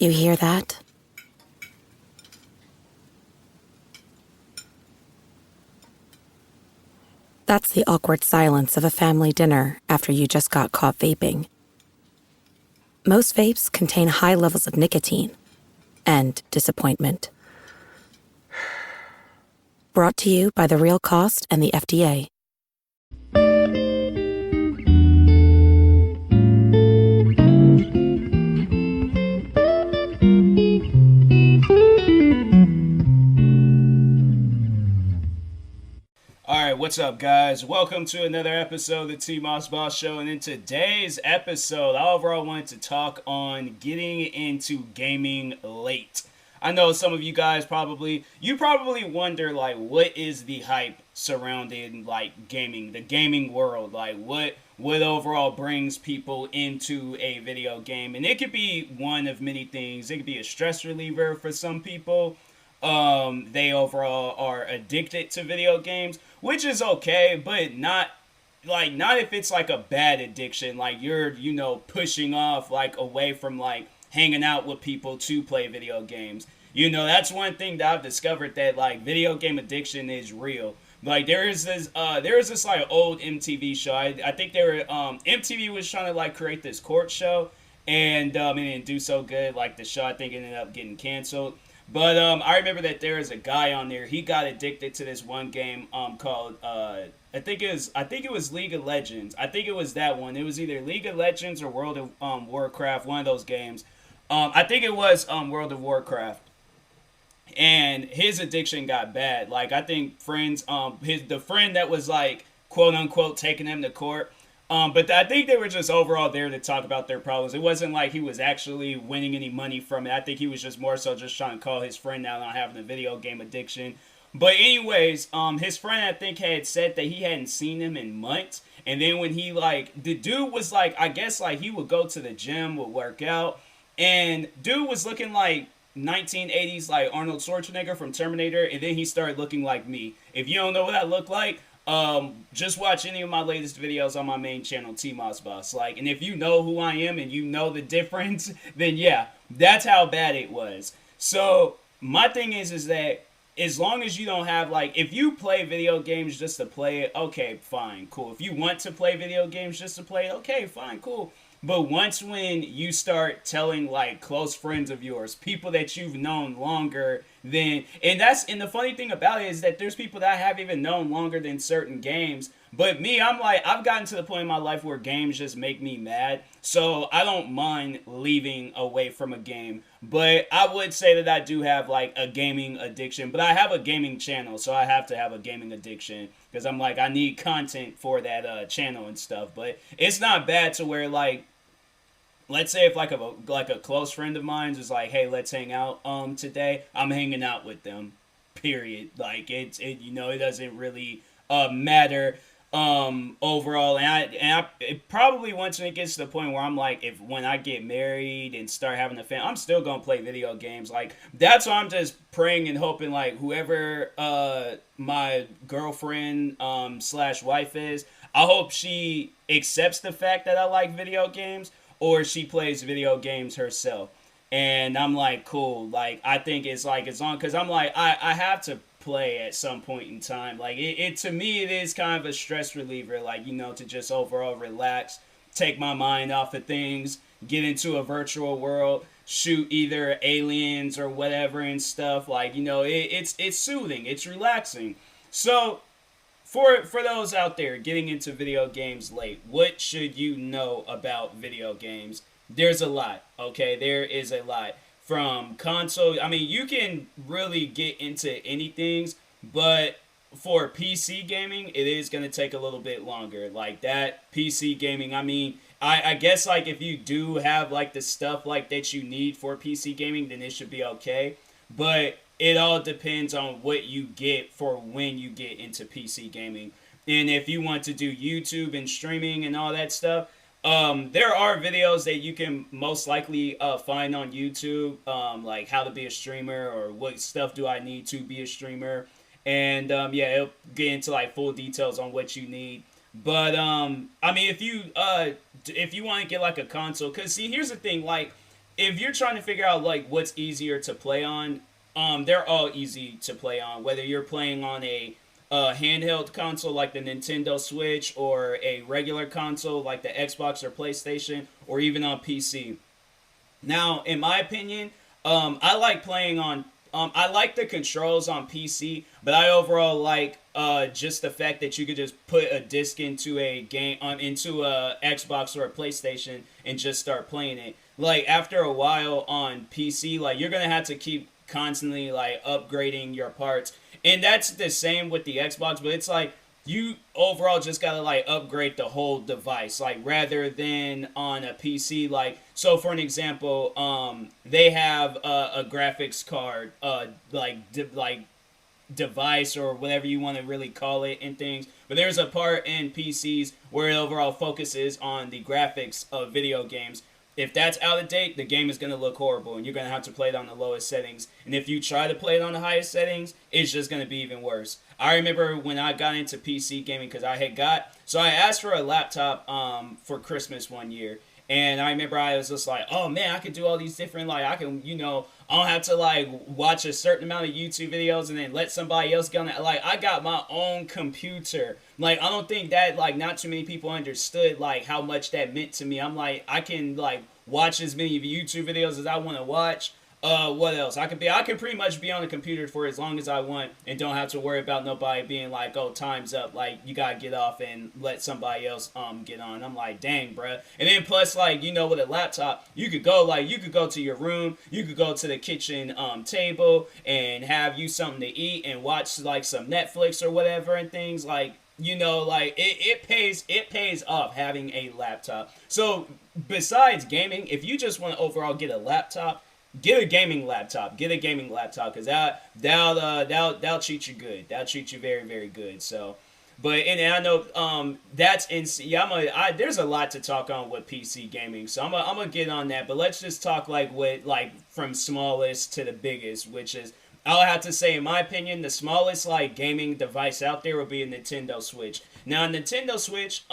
You hear that? That's the awkward silence of a family dinner after you just got caught vaping. Most vapes contain high levels of nicotine and disappointment. Brought to you by The Real Cost and the FDA. Alright, what's up guys? Welcome to another episode of the TMossBoss Show, and in today's episode, I overall wanted to talk on getting into gaming late. I know some of you guys probably wonder, like, what is the hype surrounding, like, gaming, the gaming world, like, what overall brings people into a video game, and it could be one of many things. It could be a stress reliever for some people. They overall are addicted to video games, which is okay, but not if it's like a bad addiction, like you're, pushing off like away from like hanging out with people to play video games. That's one thing that I've discovered, that like video game addiction is real. Like there is this like old MTV show. I think MTV was trying to like create this court show, and it didn't do so good. Like the show, I think, ended up getting canceled. But I remember that there was a guy on there. He got addicted to this one game called I think it was League of Legends. I think it was that one. It was either League of Legends or World of Warcraft. One of those games. I think it was World of Warcraft. And his addiction got bad. Like I think the friend that was like quote unquote taking him to court. But I think they were just overall there to talk about their problems. It wasn't like he was actually winning any money from it. I think he was just more so just trying to call his friend out on having a video game addiction. But anyways, his friend, I think, had said that he hadn't seen him in months. And then when the dude was like, I guess like he would go to the gym, would work out. And dude was looking like 1980s like Arnold Schwarzenegger from Terminator. And then he started looking like me. If you don't know what I look like, just watch any of my latest videos on my main channel, TMossBoss. Like, and if you know who I am and you know the difference, then yeah, that's how bad it was. So my thing is that as long as you don't have like, if you play video games just to play it, okay, fine, cool. If you want to play video games just to play it, okay, fine, cool. But when you start telling like close friends of yours, people that you've known longer than, and the funny thing about it is that there's people that I haven't even known longer than certain games. But me, I'm like, I've gotten to the point in my life where games just make me mad. So I don't mind leaving away from a game. But I would say that I do have like a gaming addiction. But I have a gaming channel, so I have to have a gaming addiction. Because I'm like, I need content for that channel and stuff. But it's not bad to where like, let's say if like a close friend of mine is like, hey, let's hang out today, I'm hanging out with them. Period. Like it doesn't really matter overall. And it probably once it gets to the point where I'm like, when I get married and start having a family, I'm still gonna play video games. Like that's why I'm just praying and hoping like whoever my girlfriend slash wife is, I hope she accepts the fact that I like video games, or she plays video games herself. And I'm like, cool. Like, I think it's like, it's on, because I'm like, I have to play at some point in time. Like, it to me, it is kind of a stress reliever, like, to just overall relax, take my mind off of things, get into a virtual world, shoot either aliens or whatever and stuff. Like, it's soothing, it's relaxing. So, For those out there getting into video games late, what should you know about video games? There's a lot, okay? There is a lot. From console, I mean, you can really get into anything, but for PC gaming, it is going to take a little bit longer. Like that PC gaming, I mean, I guess like if you do have like the stuff like that you need for PC gaming, then it should be okay. But it all depends on what you get for when you get into PC gaming. And if you want to do YouTube and streaming and all that stuff, there are videos that you can most likely find on YouTube, like how to be a streamer or what stuff do I need to be a streamer. And it'll get into like full details on what you need. But I mean, if you want to get like a console, because see, here's the thing, like if you're trying to figure out like what's easier to play on, they're all easy to play on. Whether you're playing on a handheld console like the Nintendo Switch, or a regular console like the Xbox or PlayStation, or even on PC. Now, in my opinion, I like playing on. I like the controls on PC, but I overall like just the fact that you could just put a disc into a game, into a Xbox or a PlayStation, and just start playing it. Like after a while on PC, like you're gonna have to keep constantly like upgrading your parts, and that's the same with the Xbox. But it's like you overall just gotta like upgrade the whole device, like rather than on a PC. Like so, for an example, they have a graphics card, like device or whatever you want to really call it and things. But there's a part in PCs where it overall focuses on the graphics of video games. If that's out of date, the game is going to look horrible and you're going to have to play it on the lowest settings. And if you try to play it on the highest settings, it's just going to be even worse. I remember when I got into PC gaming because I asked for a laptop for Christmas one year. And I remember I was just like, oh man, I could do all these different, like, I can, I don't have to, like, watch a certain amount of YouTube videos and then let somebody else get on it. Like, I got my own computer. Like, I don't think that, like, not too many people understood, like, how much that meant to me. I'm like, I can, like, watch as many YouTube videos as I want to watch. What else? I can pretty much be on the computer for as long as I want and don't have to worry about nobody being like, oh, time's up. Like, you gotta get off and let somebody else get on. I'm like, dang, bruh. And then plus, like, with a laptop, you could go to your room, you could go to the kitchen table and have you something to eat and watch like some Netflix or whatever and things like. Like it pays off having a laptop. So besides gaming, if you just want to overall get a laptop, get a gaming laptop. Get a gaming laptop because that'll treat you good. That'll treat you very, very good. So, but and I know that's in yeah. There's a lot to talk on with PC gaming, so I'm gonna get on that. But let's just talk like from smallest to the biggest, which is I'll have to say in my opinion the smallest like gaming device out there would be a Nintendo Switch. Now, Nintendo Switch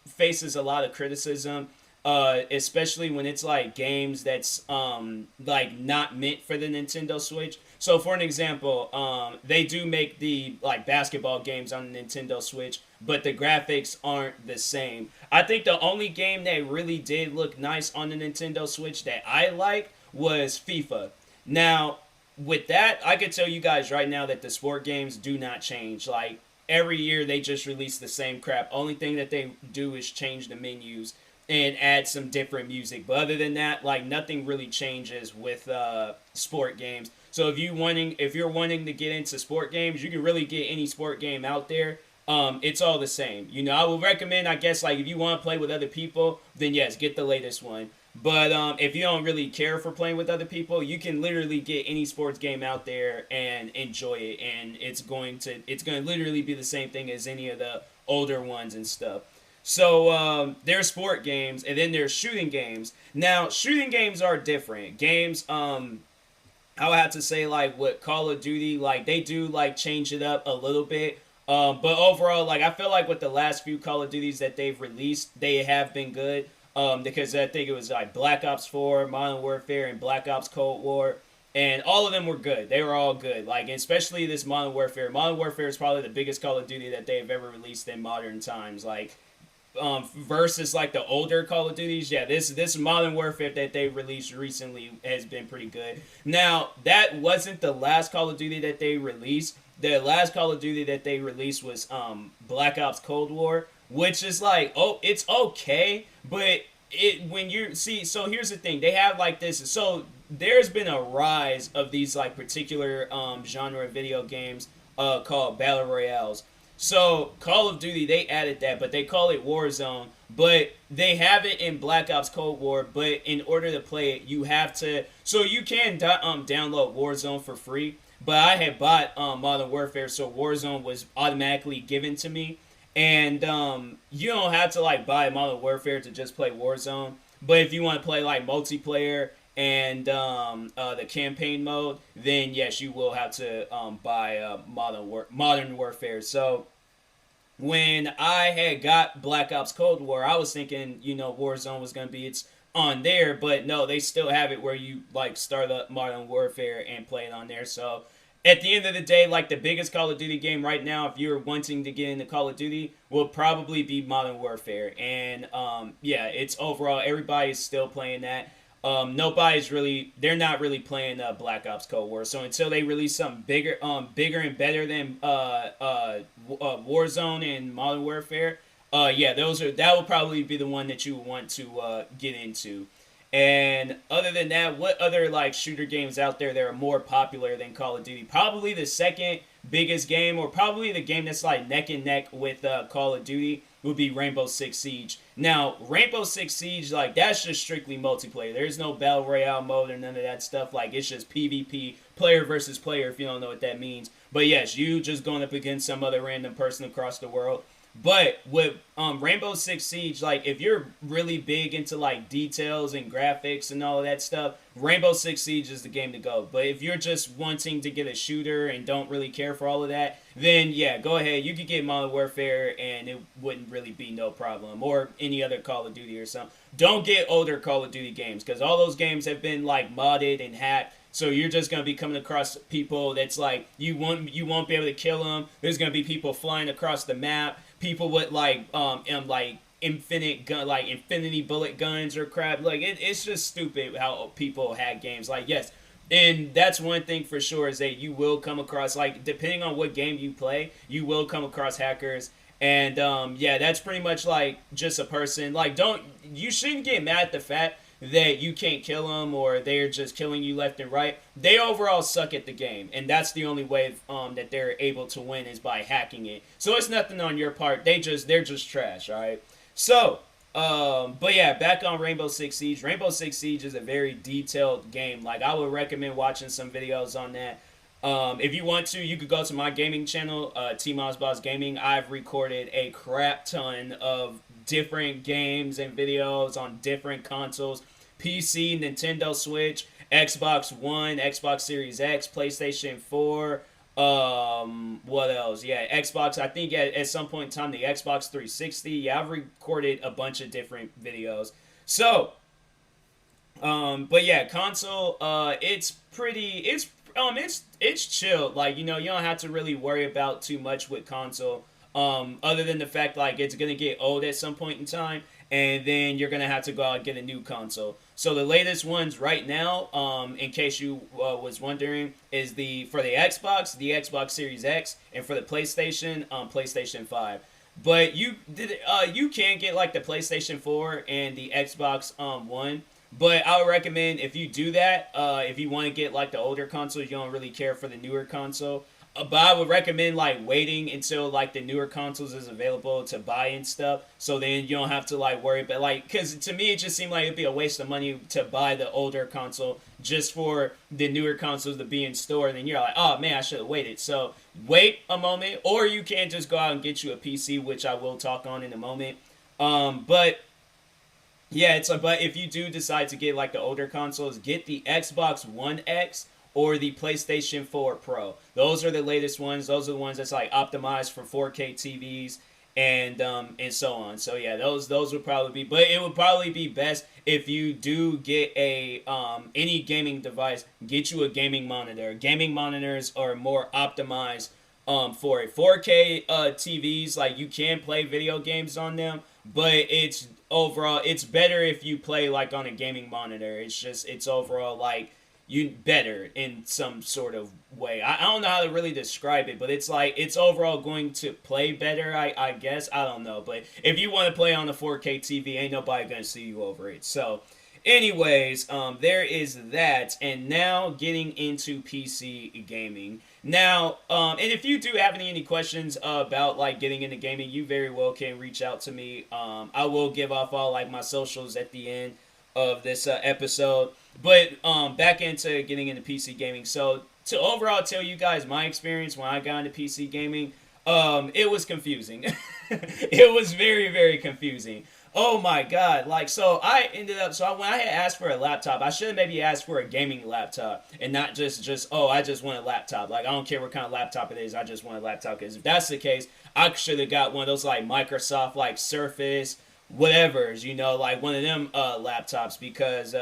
faces a lot of criticism, especially when it's like games that's like not meant for the Nintendo Switch. So for an example, they do make the like basketball games on the Nintendo Switch, but the graphics aren't the same. I think the only game that really did look nice on the Nintendo Switch that I liked was FIFA. Now, with that, I can tell you guys right now that the sport games do not change. Like every year they just release the same crap. Only thing that they do is change the menus and add some different music. But other than that, like nothing really changes with sport games. So if you're wanting to get into sport games, you can really get any sport game out there. It's all the same. I would recommend, I guess, like if you want to play with other people, then yes, get the latest one. But if you don't really care for playing with other people, you can literally get any sports game out there and enjoy it, and it's going to literally be the same thing as any of the older ones and stuff. So there's sport games, and then there's shooting games. Now, shooting games are different. Games, I would have to say, like, with Call of Duty, like, they do, like, change it up a little bit. But overall, like, I feel like with the last few Call of Duties that they've released, they have been good. Because I think it was, like, Black Ops 4, Modern Warfare, and Black Ops Cold War. And all of them were good. They were all good. Like, especially this Modern Warfare. Modern Warfare is probably the biggest Call of Duty that they've ever released in modern times. Like, versus like the older Call of Duties, yeah, this Modern Warfare that they released recently has been pretty good. Now, that wasn't the last Call of Duty that they released. The last Call of Duty that they released was Black Ops Cold War, which is like, oh, it's okay, but so here's the thing, they have like this, so there's been a rise of these like particular genre video games called Battle Royales. So Call of Duty, they added that, but they call it Warzone. But they have it in Black Ops Cold War. But in order to play it, you have to. So you can download Warzone for free. But I had bought Modern Warfare, so Warzone was automatically given to me. And you don't have to like buy Modern Warfare to just play Warzone. But if you want to play like multiplayer and the campaign mode, then yes, you will have to buy Modern Warfare. So when I had got Black Ops Cold War, I was thinking, Warzone was going to be its on there, but no, they still have it where you like start up Modern Warfare and play it on there. So at the end of the day, like the biggest Call of Duty game right now, if you're wanting to get into Call of Duty, will probably be Modern Warfare. And yeah, it's overall everybody's still playing that. Nobody's really, they're not really playing Black Ops Cold War. So until they release something bigger and better than Warzone and Modern Warfare, yeah, that will probably be the one that you want to get into. And other than that, what other like shooter games out there that are more popular than Call of Duty? Probably the second biggest game, or probably the game that's like neck and neck with Call of Duty, would be Rainbow Six Siege. Now, Rainbow Six Siege, like that's just strictly multiplayer. There's no battle royale mode or none of that stuff. Like it's just PvP, player versus player. If you don't know what that means, but yes, you just going up against some other random person across the world. But with Rainbow Six Siege, like if you're really big into like details and graphics and all of that stuff, Rainbow Six Siege is the game to go. But if you're just wanting to get a shooter and don't really care for all of that, then yeah, go ahead. You could get Modern Warfare and it wouldn't really be no problem. Or any other Call of Duty or something. Don't get older Call of Duty games because all those games have been like modded and hacked. So you're just gonna be coming across people that's like you won't be able to kill them. There's gonna be people flying across the map. People with like infinity bullet guns or crap. Like it's just stupid how people hack games. Like yes, and that's one thing for sure is that you will come across like depending on what game you play, you will come across hackers. And yeah, that's pretty much like just a person. Like you shouldn't get mad at the fact that you can't kill them or they're just killing you left and right. They overall suck at the game, and that's the only way that they're able to win is by hacking it. So it's nothing on your part. They're just trash, all right? So, but yeah, back on Rainbow Six Siege. Rainbow Six Siege is a very detailed game. Like I would recommend watching some videos on that. If you want to, you could go to my gaming channel, TMossBoss Gaming. I've recorded a crap ton of different games and videos on different consoles. PC, Nintendo Switch, Xbox One, Xbox Series X, PlayStation 4, what else? Yeah, Xbox, I think at some point in time, the Xbox 360. Yeah, I've recorded a bunch of different videos. So, but yeah, console, it's chill. Like, you don't have to really worry about too much with console. Other than the fact like it's gonna get old at some point in time, and then you're gonna have to go out and get a new console. So the latest ones right now, in case you was wondering, is for the Xbox Series X, and for the PlayStation, PlayStation 5. But you can get like the PlayStation 4 and the Xbox One. But I would recommend if you do that, if you want to get like the older consoles, you don't really care for the newer console. But I would recommend like waiting until like the newer consoles is available to buy and stuff, so then you don't have to like worry about like, because to me it just seemed like it'd be a waste of money to buy the older console just for the newer consoles to be in store, and then you're like, oh man, I should have waited. So wait a moment, or you can just go out and get you a PC, which I will talk on in a moment. But yeah, but if you do decide to get like the older consoles, get the Xbox One X or the PlayStation 4 Pro. Those are the latest ones. Those are the ones that's like optimized for 4K TVs and so on. So yeah, those would probably be, but it would probably be best if you do get a any gaming device, get you a gaming monitor. Gaming monitors are more optimized for it. 4K TVs, like you can play video games on them, but it's better if you play like on a gaming monitor. It's overall like you better in some sort of way. I don't know how to really describe it, but it's like it's overall going to play better, I guess. I don't know, but if you want to play on a 4K TV, ain't nobody gonna see you over it. So anyways, there is that. And now getting into PC gaming. Now, and if you do have any questions about like getting into gaming, you very well can reach out to me. I will give off all like my socials at the end of this episode. But back into getting into PC gaming. So to overall tell you guys my experience when I got into PC gaming, it was confusing. It was very, very confusing. Oh my god. Like, so I ended up, when I had asked for a laptop, I should have maybe asked for a gaming laptop and not just, I just want a laptop. Like, I don't care what kind of laptop it is, I just want a laptop. Because if that's the case, I should have got one of those like Microsoft like Surface whatever's, like one of them laptops, because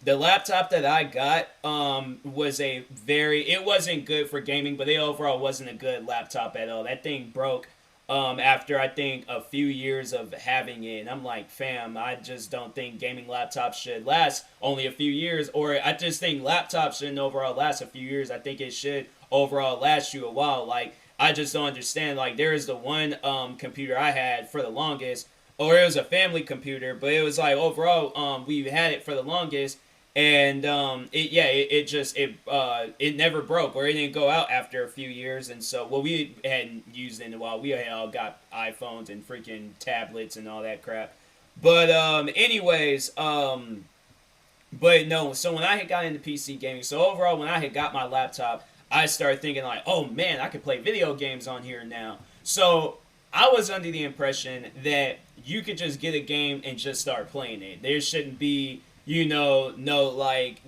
the laptop that I got was it wasn't good for gaming, but it overall wasn't a good laptop at all. That thing broke after I think a few years of having it. And I'm like, fam, I just don't think gaming laptops should last only a few years, or I just think laptops shouldn't overall last a few years. I think it should overall last you a while. Like, I just don't understand. Like, there is the one computer I had for the longest, or it was a family computer, but it was like overall we had it for the longest, and it never broke, or it didn't go out after a few years. And so, well, we hadn't used it in a while. We had all got iPhones and freaking tablets and all that crap. But but no. So when I had got into PC gaming, so overall when I had got my laptop, I started thinking like, oh man, I can play video games on here now. So I was under the impression that you could just get a game and just start playing it. There shouldn't be, no like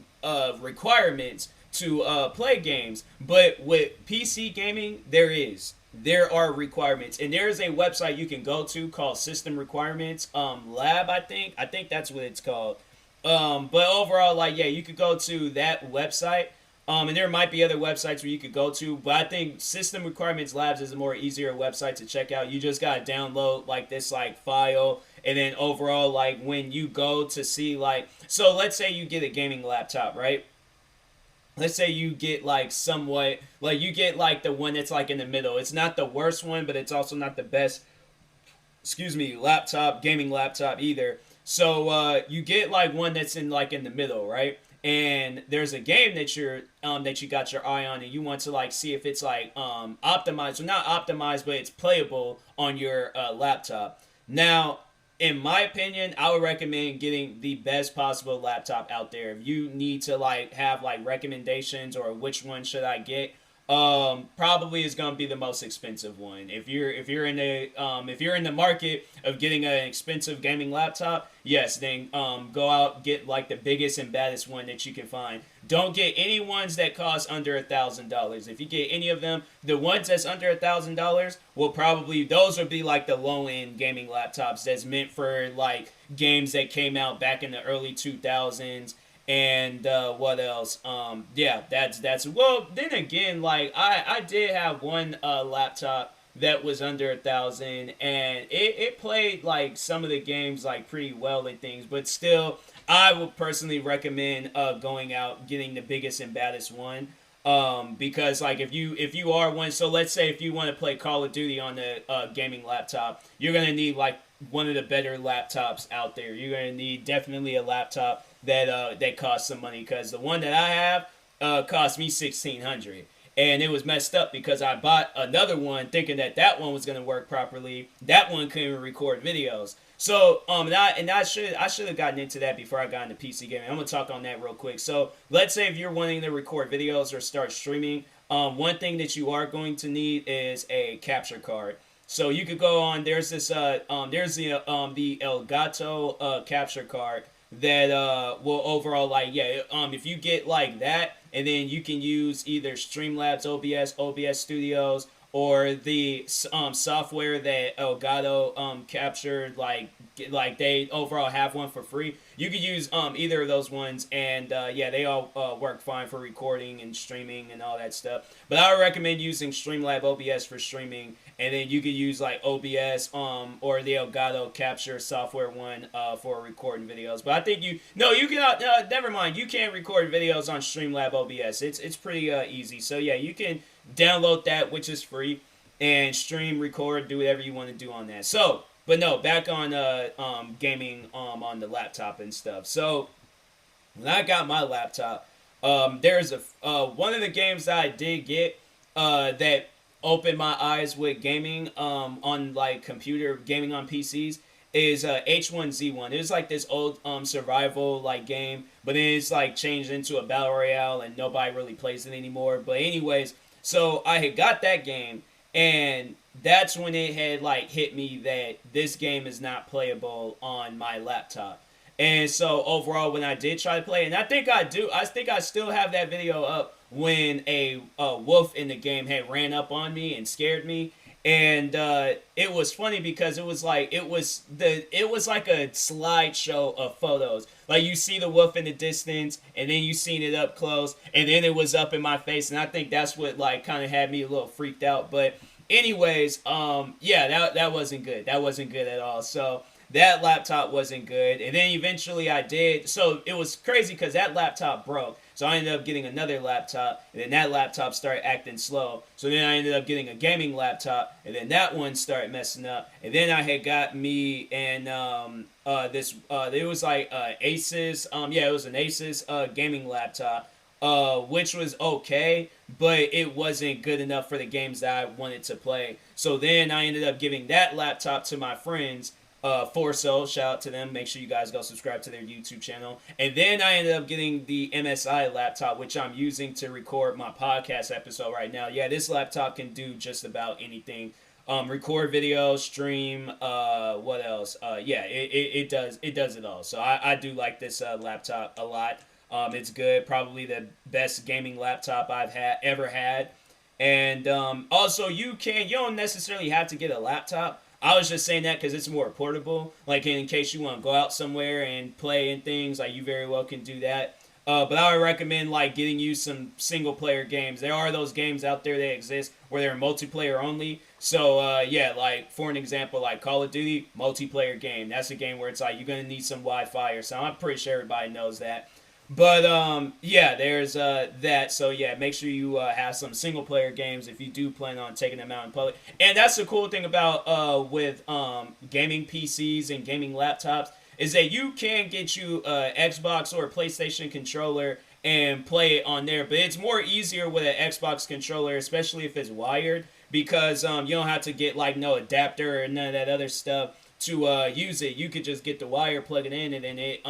requirements to play games. But with PC gaming, there are requirements, and there is a website you can go to called System Requirements Lab. I think that's what it's called. But overall, like, yeah, you could go to that website. And there might be other websites where you could go to, but I think System Requirements Labs is a more easier website to check out. You just gotta download like this like file, and then overall, like when you go to see like, so let's say you get a gaming laptop, right? Let's say you get like somewhat, like you get like the one that's like in the middle. It's not the worst one, but it's also not the best, gaming laptop either. So you get like one that's in the middle, right? And there's a game that you got your eye on, and you want to like see if it's like optimized, well, not optimized, but it's playable on your laptop. Now, in my opinion, I would recommend getting the best possible laptop out there. If you need to like have like recommendations or which one should I get, probably is going to be the most expensive one. If you're in the market of getting an expensive gaming laptop, yes, then go out, get like the biggest and baddest one that you can find. Don't get any ones that cost under $1,000. If you get any of them, the ones that's under $1,000 those will be like the low end gaming laptops that's meant for like games that came out back in the early 2000s. And what else? Yeah, that's well. Then again, like I did have one laptop that was under 1,000, and it played like some of the games like pretty well and things. But still, I would personally recommend going out getting the biggest and baddest one. Because like if you are one, so let's say if you want to play Call of Duty on the gaming laptop, you're gonna need like one of the better laptops out there. You're gonna need definitely a laptop that costs some money, because the one that I have cost me $1,600, and it was messed up because I bought another one thinking that one was gonna work properly. That one couldn't even record videos. So I should have gotten into that before I got into PC gaming. I'm gonna talk on that real quick. So let's say if you're wanting to record videos or start streaming, one thing that you are going to need is a capture card. So you could go on. There's the Elgato capture card that will overall like, yeah, if you get like that, and then you can use either Streamlabs OBS Studios, or the software that Elgato captured, like they overall have one for free. You could use either of those ones, and yeah, they all work fine for recording and streaming and all that stuff. But I would recommend using Streamlab OBS for streaming, and then you could use like OBS or the Elgato capture software one for recording videos. But I think you can never mind. You can record videos on Streamlab OBS. It's pretty easy. So yeah, you can download that, which is free, and stream, record, do whatever you want to do on that. So, but no, back on gaming on the laptop and stuff. So when I got my laptop, there's one of the games that I did get that opened my eyes with gaming on like computer gaming on PCs is H1Z1. It was like this old survival like game, but then it's like changed into a battle royale, and nobody really plays it anymore. But anyways, so I had got that game, and that's when it had like hit me that this game is not playable on my laptop. And so overall, when I did try to play, and I think I still have that video up when a wolf in the game had ran up on me and scared me. And it was funny because it was like a slideshow of photos. Like you see the wolf in the distance, and then you seen it up close, and then it was up in my face, and I think that's what like kind of had me a little freaked out. But anyways, yeah, that wasn't good. That wasn't good at all. So that laptop wasn't good. And then eventually I did. So it was crazy because that laptop broke. So I ended up getting another laptop, and then that laptop started acting slow. So then I ended up getting a gaming laptop, and then that one started messing up. And then I had got me and it was like Asus. Yeah, it was an Asus gaming laptop. Which was okay, but it wasn't good enough for the games that I wanted to play. So then I ended up giving that laptop to my friends, Forso, shout out to them. Make sure you guys go subscribe to their YouTube channel. And then I ended up getting the MSI laptop, which I'm using to record my podcast episode right now. Yeah, this laptop can do just about anything. Record video, stream, what else? Yeah, it does it all. So I do like this laptop a lot. It's good, probably the best gaming laptop I've ever had. And also, you don't necessarily have to get a laptop. I was just saying that because it's more portable. Like in case you want to go out somewhere and play and things, like you very well can do that. But I would recommend like getting you some single player games. There are those games out there that exist where they're multiplayer only. So yeah, like for an example, like Call of Duty multiplayer game. That's a game where it's like you're gonna need some Wi-Fi or something. I'm pretty sure everybody knows that. But yeah, there's that. So yeah, make sure you have some single player games if you do plan on taking them out in public. And that's the cool thing about with gaming PCs and gaming laptops is that you can get you a Xbox or a PlayStation controller and play it on there. But it's more easier with an Xbox controller, especially if it's wired, because you don't have to get like no adapter or none of that other stuff to use it. You could just get the wire, plug it in, and then it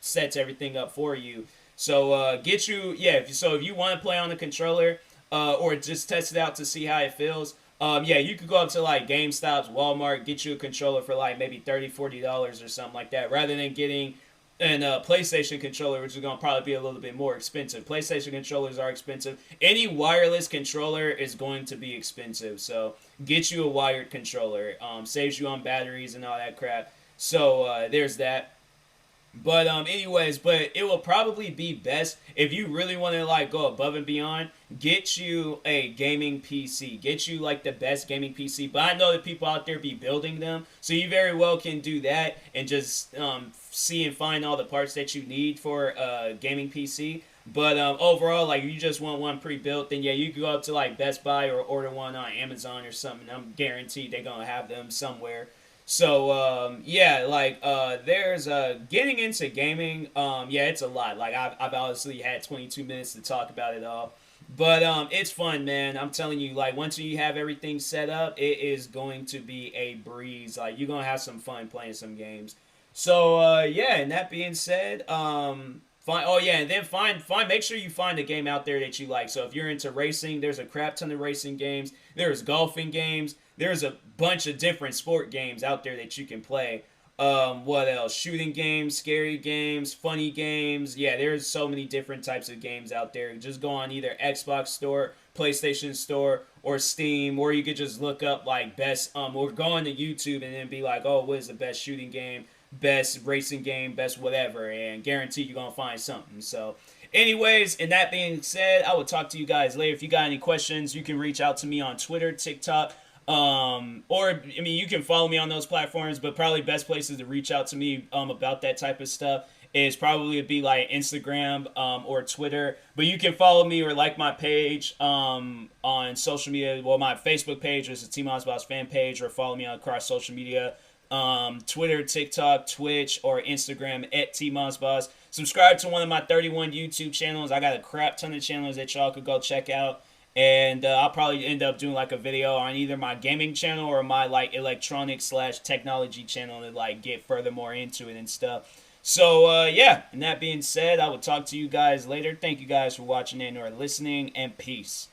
sets everything up for you. So get you so if you want to play on the controller or just test it out to see how it feels, yeah, you could go up to like GameStop's, Walmart, get you a controller for like maybe $30-$40 or something like that, rather than getting and PlayStation controller, which is going to probably be a little bit more expensive. PlayStation controllers are expensive. Any wireless controller is going to be expensive. So get you a wired controller. Saves you on batteries and all that crap. So there's that. But anyways, but it will probably be best if you really want to like go above and beyond. Get you a gaming PC. Get you like the best gaming PC. But I know that people out there be building them, so you very well can do that and just see and find all the parts that you need for a gaming PC. But overall, like you just want one pre-built, then yeah, you can go up to like Best Buy or order one on Amazon or something. I'm guaranteed they're gonna have them somewhere. So yeah, like there's getting into gaming. Yeah, it's a lot. Like I've obviously had 22 minutes to talk about it all, but it's fun, man. I'm telling you, like once you have everything set up, it is going to be a breeze. Like you're gonna have some fun playing some games. So yeah, and that being said, find and then find make sure you find a game out there that you like. So if you're into racing, there's a crap ton of racing games. There's golfing games. There's a bunch of different sport games out there that you can play. What else? Shooting games, scary games, funny games. Yeah, there's so many different types of games out there. Just go on either Xbox Store, PlayStation Store, or Steam, or you could just look up like best, or go on to YouTube and then be like, oh, what is the best shooting game, best racing game, best whatever, and guarantee you're gonna find something. So anyways, and that being said, I will talk to you guys later. If you got any questions, you can reach out to me on Twitter, TikTok, or I mean, you can follow me on those platforms, but probably best places to reach out to me about that type of stuff is probably be like Instagram or Twitter. But you can follow me or like my page on social media. Well, my Facebook page is the TMossBoss fan page, or follow me on across social media. Twitter, TikTok, Twitch, or Instagram at TMossBoss. Subscribe to one of my 31 YouTube channels. I got a crap ton of channels that y'all could go check out. And I'll probably end up doing like a video on either my gaming channel or my like electronics/technology channel to like get furthermore into it and stuff. So yeah, and that being said, I will talk to you guys later. Thank you guys for watching and or listening, and peace.